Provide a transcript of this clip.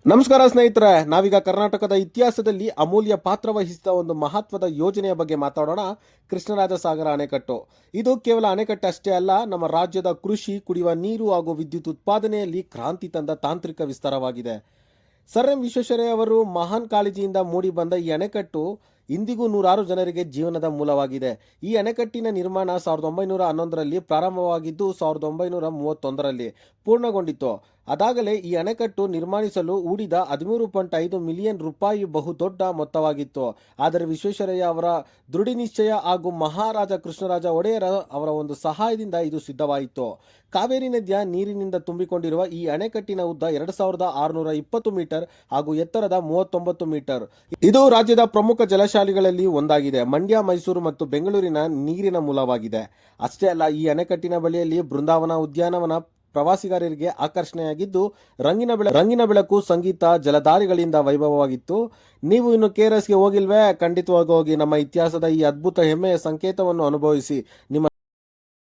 ನಮಸ್ಕಾರ ಸ್ನೇಹಿತರೆ, ನಾವೀಗ ಕರ್ನಾಟಕದ ಇತಿಹಾಸದಲ್ಲಿ ಅಮೂಲ್ಯ ಪಾತ್ರ ವಹಿಸಿದ ಒಂದು ಮಹತ್ವದ ಯೋಜನೆಯ ಬಗ್ಗೆ ಮಾತಾಡೋಣ. ಕೃಷ್ಣರಾಜ ಸಾಗರ ಅಣೆಕಟ್ಟು. ಇದು ಕೇವಲ ಅಣೆಕಟ್ಟು ಅಷ್ಟೇ ಅಲ್ಲ, ನಮ್ಮ ರಾಜ್ಯದ ಕೃಷಿ, ಕುಡಿಯುವ ನೀರು ಹಾಗೂ ವಿದ್ಯುತ್ ಉತ್ಪಾದನೆಯಲ್ಲಿ ಕ್ರಾಂತಿ ತಂದ ತಾಂತ್ರಿಕ ವಿಸ್ತಾರವಾಗಿದೆ. ಸರ್ ಎಂ ವಿಶ್ವೇಶ್ವರಯ್ಯ ಅವರು ಮಹಾನ್ ಕಾಳಜಿಯಿಂದ ಮೂಡಿ ಬಂದ ಈ ಅಣೆಕಟ್ಟು ಇಂದಿಗೂ ನೂರಾರು ಜನರಿಗೆ ಜೀವನದ ಮೂಲವಾಗಿದೆ. ಈ ಅಣೆಕಟ್ಟಿನ ನಿರ್ಮಾಣ 1911ರಲ್ಲಿ ಪ್ರಾರಂಭವಾಗಿದ್ದು 1931ರಲ್ಲಿ ಪೂರ್ಣಗೊಂಡಿತು. ಅದಾಗಲೇ ಈ ಅಣೆಕಟ್ಟು ನಿರ್ಮಿಸಲು ಹೂಡಿದ 13.5 ಮಿಲಿಯನ್ ರೂಪಾಯಿ ಬಹುದೊಡ್ಡ ಮೊತ್ತವಾಗಿತ್ತು. ಆದರೆ ವಿಶ್ವೇಶ್ವರಯ್ಯ ಅವರ ದೃಢನಿಶ್ಚಯ ಹಾಗೂ ಮಹಾರಾಜ ಕೃಷ್ಣರಾಜ ಒಡೆಯರ ಅವರ ಒಂದು ಸಹಾಯದಿಂದ ಇದು ಸಿದ್ಧವಾಯಿತು. ಕಾವೇರಿ ನದಿಯ ನೀರಿನಿಂದ ತುಂಬಿಕೊಂಡಿರುವ ಈ ಅಣೆಕಟ್ಟಿನ ಉದ್ದ 2620 ಮೀಟರ್ ಹಾಗೂ ಎತ್ತರದ 39 ಮೀಟರ್. ಇದು ರಾಜ್ಯದ ಪ್ರಮುಖ ಜಲಶಾಲೆಗಳಲ್ಲಿ ಒಂದಾಗಿದೆ. ಮಂಡ್ಯ, ಮೈಸೂರು ಮತ್ತು ಬೆಂಗಳೂರಿನ ನೀರಿನ ಮೂಲವಾಗಿದೆ. ಅಷ್ಟೇ ಅಲ್ಲ, ಈ ಅಣೆಕಟ್ಟಿನ ಬಳಿಯಲ್ಲಿ ಬೃಂದಾವನ ಉದ್ಯಾನವನ ಪ್ರವಾಸಿಗರಿಗೆ ಆಕರ್ಷಣೆಯಾಗಿದ್ದು, ರಂಗಿನ ಬೆಳಕು, ಸಂಗೀತ, ಜಲಧಾರಿಗಳಿಂದ ವೈಭವವಾಗಿತ್ತು. ನೀವು ಇನ್ನು KRSಗೆ ಹೋಗಿಲ್ವೇ? ಖಂಡಿತವಾಗಿ ಹೋಗಿ ನಮ್ಮ ಇತಿಹಾಸದ ಈ ಅದ್ಭುತ ಹೆಮ್ಮೆಯ ಸಂಕೇತವನ್ನು ಅನುಭವಿಸಿ ನಿಮ್ಮ